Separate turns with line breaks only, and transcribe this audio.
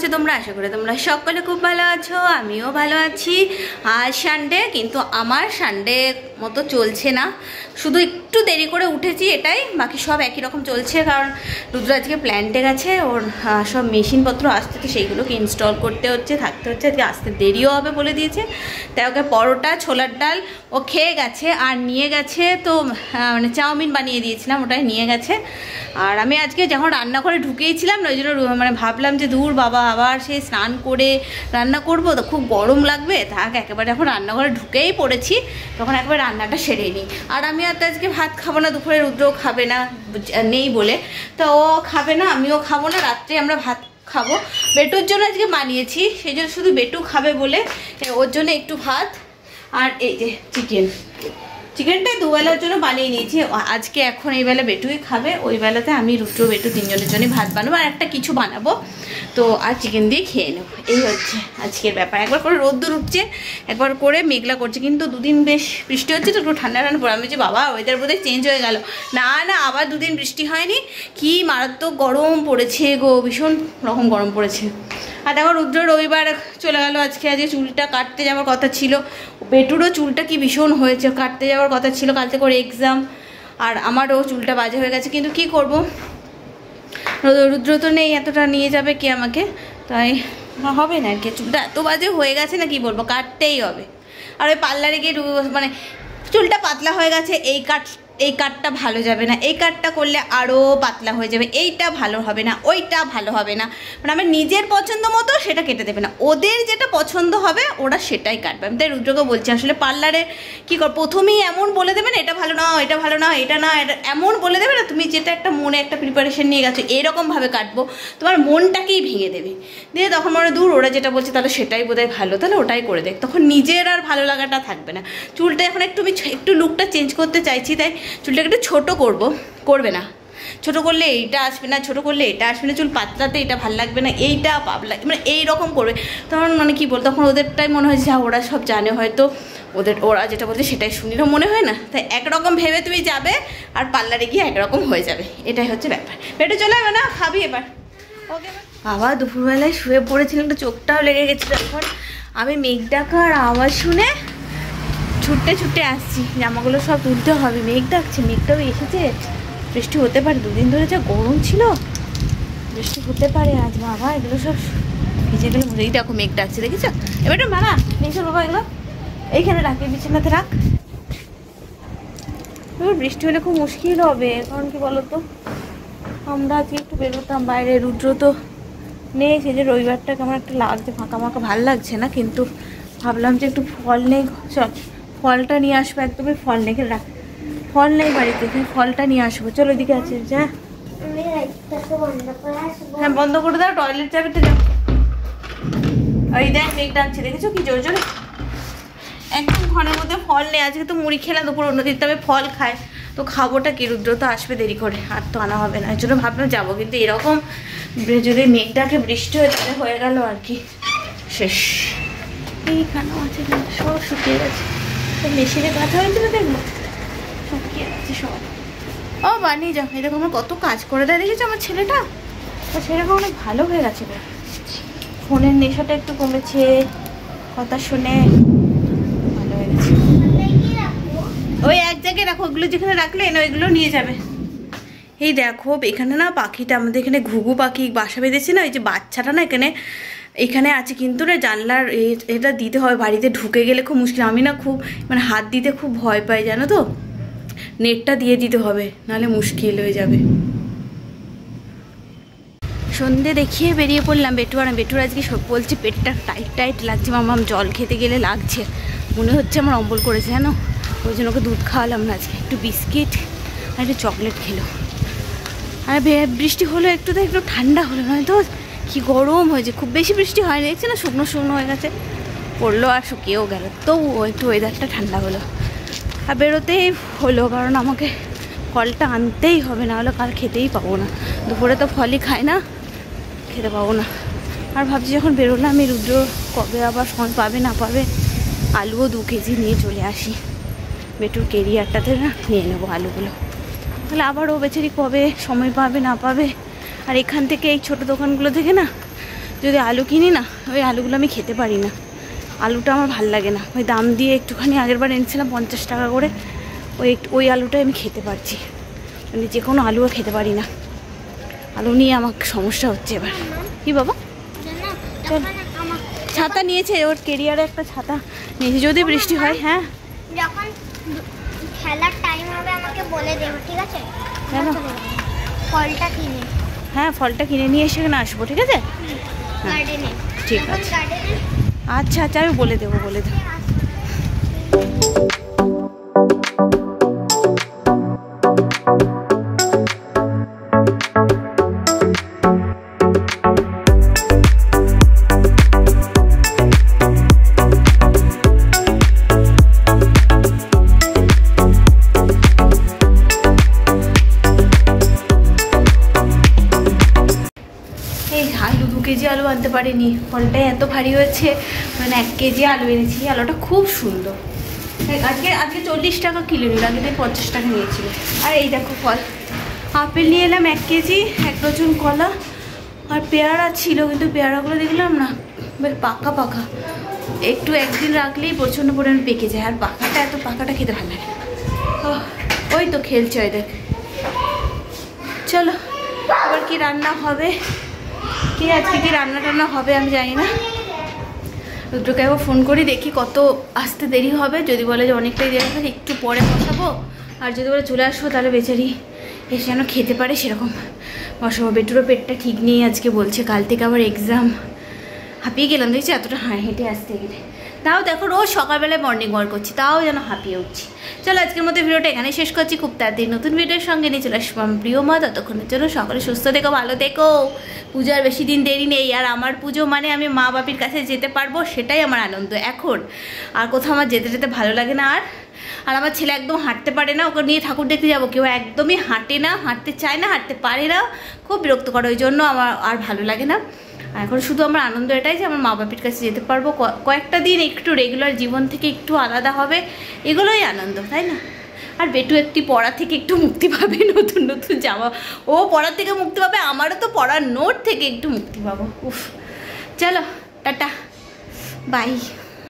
আছো তোমরা? আশা করি তোমরা সকলে খুব ভালো আছো, আমিও ভালো আছি। আজ সানডে, কিন্তু আমার সানডে মতো চলছে না, শুধু একটু দেরি করে উঠেছি এটাই, বাকি সব একই রকম চলছে। কারণ রুদ্র আজকে প্ল্যান্টে গেছে, ওর সব মেশিনপত্র আসতে, তো সেইগুলোকে ইনস্টল করতে হচ্ছে, থাকতে হচ্ছে। আজকে আসতে দেরিও হবে বলে দিয়েছে, তাই ওকে পরোটা ছোলার ডাল ও খেয়ে গেছে, আর নিয়ে গেছে তো মানে চাউমিন বানিয়ে দিয়েছিলাম, ওটাই নিয়ে গেছে। আর আমি আজকে যখন রান্নাঘরে ঢুকেইছিলাম না, ওই জন্য মানে ভাবলাম যে দূর বাবা, আবার সেই স্নান করে রান্না করবো তো খুব গরম লাগবে, থাক একেবারে এখন রান্নাঘরে ঢুকেই পড়েছি, তখন একবার রান্নাটা সেরে নিই। আর আমি আর তো আজকে ভাত খাবো না, দুপুরে রুদ্রও খাবে না, নেই বলে, তো ও খাবে না, আমিও খাবো না, রাত্রে আমরা ভাত খাবো। বেটুর জন্য আজকে বানিয়েছি, সেই জন্য শুধু বেটু খাবে বলে ওর জন্য একটু ভাত, আর এই যে চিকেনটাই দুবেলার জন্য বানিয়ে নিয়েছি আজকে। এখন এই বেলা বেটুই খাবে, ওই বেলাতে আমি রুদ্র বেটু তিনজনের জন্য ভাত বানাবো, আর একটা কিছু বানাবো, তো আর চিকেন দিয়ে খেয়ে নেবো। এই হচ্ছে আজকের ব্যাপার। একবার করে রোদ্দুর উঠছে, একবার করে মেঘলা করছে, কিন্তু দুদিন বেশ বৃষ্টি হচ্ছে, তো একটু ঠান্ডা ঠান্ডা পড়ে। আমি যে বাবা ওয়েদার বোধহয় চেঞ্জ হয়ে গেল, না না আবার দুদিন বৃষ্টি হয়নি, কি মারাত্মক গরম পড়েছে গো, ভীষণ রকম গরম পড়েছে। আর দেখো রুদ্র রবিবার চলে গেল, আজকে চুলটা কাটতে যাওয়ার কথা ছিল, বেটুরও চুলটা কি ভীষণ হয়েছে, কাটতে যাওয়ার কথা ছিল, কালকে করে এক্সাম, আর আমারও চুলটা বাজে হয়ে গেছে, কিন্তু কি করব, রুদ্র তো নেই, এতটা নিয়ে যাবে কে আমাকে, তাই হবে না আর কি, চুলটা এত বাজে হয়ে গেছে না, কি বলবো, কাটতেই হবে। আর ওই পার্লারে গিয়ে মানে চুলটা পাতলা হয়ে গেছে, এই কাটটা ভালো যাবে না, এই কাটটা করলে আরও পাতলা হয়ে যাবে, এইটা ভালো হবে না, ওইটা ভালো হবে না, মানে আমার নিজের পছন্দ মতো সেটা কেটে দেবে না, ওদের যেটা পছন্দ হবে ওরা সেটাই কাটবে। আমি তাই রুদ্রকে বলছি, আসলে পার্লারে কী কর, প্রথমেই এমন বলে দেবে না, এটা ভালো না, এটা ভালো না, এটা না, এটা এমন বলে দেবে না, তুমি যেটা একটা মনে একটা প্রিপারেশন নিয়ে গেছো এরকমভাবে কাটবো, তোমার মনটাকেই ভেঙে দেবে, দিয়ে তখন মনে দূর ওরা যেটা বলছে তাহলে সেটাই বোধহয় ভালো, তাহলে ওটাই করে দেখ, তখন নিজের আর ভালো লাগাটা থাকবে না। চুলটা এখন একটু লুকটা চেঞ্জ করতে চাইছি, তাই চুলটাকে একটু ছোটো করবে না, ছোটো করলে এইটা আসবে না, ছোটো করলে এটা আসবে না, চুল পাতলাতে এটা ভালো লাগবে না, এইটা পাবলা, মানে এইরকম করবে, তখন মানে কী বল, তখন ওদেরটাই মনে হয় যে ওরা সব জানে, হয়তো ওরা যেটা বলছে সেটাই শুনিরও মনে হয় না, তাই একরকম ভেবে তুমি যাবে আর পার্লারে গিয়ে একরকম হয়ে যাবে, এটাই হচ্ছে ব্যাপার। বেটে চলে যাবে না, খাবি এবার ওকে। আবার দুপুরবেলায় শুয়ে পড়েছিলাম, একটা চোখটাও লেগে গেছিলো, এখন আমি মেঘ ডাকার আওয়াজ শুনে ছুটতে আসছি, জামাগুলো সব তুলতে হবে, মেঘ ডাকছে, মেঘটাও এসেছে, বৃষ্টি হতে পারে, দুদিন ধরে যা গরম ছিল, বৃষ্টি হতে পারে আজ, বাবা এগুলো সব ভিজে গেলে মরেই। দেখো মেঘ ডাকছে, দেখেছো? এবার মারা নিয়েছো বাবা, এগুলো এইখানে রাখ, বিছানাতে রাখ, এবার বৃষ্টি হলে খুব মুশকিল হবে, কারণ কি বলতো, আমরা আজকে একটু বেরোতাম বাইরে, রুদ্র তো নেই, সেই যে রবিবারটা কেমন একটা লাগছে, ফাঁকা ফাঁকা ভাল লাগছে না, কিন্তু ভাবলাম যে একটু ফল নেই, চল ফলটা নিয়ে আসবো, একদমই ফল নেই, রাখ, ফল নেই বাড়িতে, ফলটা নিয়ে আসবো, চলো ওইদিকে আছে, যা হ্যাঁ বন্ধ করে দাও, টয়লেট চাবিতে যাও। ওই দেখ মেঘ ডাকছে, দেখেছো কি জোর জোরে, একদম ঘরের মধ্যে ফল নেই। আজকে তো মুড়ি খেলাম দুপুর, অন্যদিন তবে ফল খায়, তো খাবোটা কি, রুদ্র তো আসবে দেরি করে, আর তো আনা হবে না, এই জন্য ভাবলাম যাবো, কিন্তু এরকম যদি মেঘটাকে বৃষ্টি হয়ে তাহলে হয়ে গেল আর কি, শেষ। এইখানেও আছে, সব শুকিয়ে গেছে, সব মেশিনে কাঁচা হয়েছিল, দেখবো শুকিয়ে গেছে সব। ও বানিয়ে যাও, এরকম আমার কত কাজ করে দেয়, দেখেছো আমার ছেলেটা, তো সেরকম অনেক ভালো হয়ে গেছে, ফোনের নেশাটা একটু কমেছে, কথা শুনে ভালো হয়ে গেছে। ওই এক জায়গায় রাখো, ওইগুলো যেখানে রাখলে না ওইগুলো নিয়ে যাবে। এই দেখো এখানে না পাখিটা, আমাদের এখানে ঘুঘু পাখি বাসা বেঁধেছে না, ওই যে বাচ্চাটা না এখানে আছে, কিন্তু না জানলার এটা দিতে হবে, বাড়িতে ঢুকে গেলে খুব মুশকিল, আমি না খুব মানে হাত দিতে খুব ভয় পাই জানো তো, নেটটা দিয়ে দিতে হবে, নাহলে মুশকিল হয়ে যাবে। সন্ধে দেখিয়ে বেরিয়ে পড়লাম, বেটুর আজকে সব বলছে পেটটা টাইট লাগছে, মামাম জল খেতে গেলে লাগছে, মনে হচ্ছে আমার অম্বল করেছে জানো, ওই জন্য ওকে দুধ খাওয়ালাম না আজকে, একটু বিস্কিট আর একটু চকলেট খেলো। আর বৃষ্টি হলো একটু, তো একটু ঠান্ডা হলো, নয়তো কি গরম হয়েছে, খুব বেশি বৃষ্টি হয়নি, দেখছি না শুকনো হয়ে গেছে, পড়লো আর শুকিয়েও গেল, তো একটু ওয়েদারটা ঠান্ডা হলো। আর বেরোতেই হলো, কারণ আমাকে ফলটা আনতেই হবে, না হলে কাল খেতেই পাবো না, দুপুরে তো ফলই খাই না, খেতে পাবো না। আর ভাবছি যখন বেরোলাম, আমি রুদ্র কবে আবার ফল পাবে না পাবে, আলুও 2 কেজি নিয়ে চলে আসি, বেটুর কেরিয়ারটাতে না নিয়ে নেবো আলুগুলো, তাহলে আবার ও বেচারি কবে সময় পাবে না পাবে। আর এখান থেকে এই ছোটো দোকানগুলো থেকে না যদি আলু কিনি না, ওই আলুগুলো আমি খেতে পারি না, আলুটা আমার ভাল লাগে না। ওই দাম দিয়ে একটুখানি আগের বার এনেছিলাম 50 টাকা করে, ওই আলুটাই আমি খেতে পারছি, মানে যে কোনো আলুও খেতে পারি না। আলু নিয়ে আমার সমস্যা হচ্ছে এবার। কি বাবা? চল, ছাতা নিয়েছে, ওর কেরিয়ারে একটা ছাতা নিয়েছে যদি বৃষ্টি হয়। হ্যাঁ,
যখন খেলার টাইম হবে আমাকে বলে দেবো, ঠিক আছে?
কেন?
ফলটা কিনে।
হ্যাঁ, ফলটা কিনে নিয়ে এসে এখানে আসবো, ঠিক আছে?
গার্ডেনে।
ঠিক আছে, আচ্ছা আচ্ছা, আমি বলে দেবো। আলু 2 কেজি আলু আনতে পারিনি, ফলটাই এত ভারী হয়েছে, মানে 1 কেজি আলু এনেছি। আলুটা খুব সুন্দর, আজকে 40 টাকা কিলো নিল, আগে 50 টাকা নিয়েছিল। আর এই দেখো ফল, আপেল নিয়ে এলাম 1 কেজি, 1 ডজন কলা, আর পেয়ারা ছিল, কিন্তু পেয়ারাগুলো দেখলাম না বেশ পাকা পাকা, একটু একদিন রাখলেই প্রচণ্ড পরিমাণে পেকে যায়। আর এত পাকাটা খেতে ভালো লাগে। ওই তো খেলছে, ওই দেখ। চলো এবার কি রান্না হবে, আজকে কি রান্না টান্না হবে আমি জানি না। রুদ্রকে একবার ফোন করি, দেখি কত আসতে দেরি হবে। যদি বলে যে অনেকটাই দেরি হবে, একটু পরে বসাবো, আর যদি বলে চলে আসবো তাহলে বেচারি এসে যেন খেতে পারে সেরকম বসাবো। বেটুরও পেটটা ঠিক নেই আজকে, বলছে কাল থেকে আবার এক্সাম। হাঁপিয়ে গেলাম দেখছি এতটা হেঁটে আসতে গেলে। তাও দেখো রোজ সকালবেলায় মর্নিং ওয়াক করছি, তাও যেন হাঁপিয়ে উঠছি। চলো আজকের মতো ভিডিওটা এখানে শেষ করছি। খুব তাড়াতাড়ি নতুন ভিডিওর সঙ্গে নিয়ে চলে আসবো প্রিয় মা। ততক্ষণের জন্য সকলে সুস্থ থেকো, ভালো থেকো। পূজার বেশি দিন দেরি নেই, আর আমার পুজো মানে আমি মা বাপির কাছে যেতে পারবো, সেটাই আমার আনন্দ এখন। আর কোথাও আমার যেতে ভালো লাগে না। আর আমার ছেলে একদম হাঁটতে পারে না, ওকে নিয়ে ঠাকুর দেখতে যাবো, কেউ একদমই হাঁটে না, হাঁটতে চায় না, হাঁটতে পারে না, খুব বিরক্ত করে, ওই জন্য আমার আর ভালো লাগে না। এখন শুধু আমার আনন্দ এটাই যে আমার মা বাপির কাছে যেতে পারবো, কয়েকটা দিন একটু রেগুলার জীবন থেকে একটু আলাদা হবে, এগুলোই আনন্দ, তাই না? আর বেটু একটি পড়া থেকে একটু মুক্তি পাবে, নতুন জামা, ও পড়ার থেকে মুক্তি পাবে, আমারও তো পড়ার নোট থেকে একটু মুক্তি পাবো। উফ, চলো টাটা, বাই।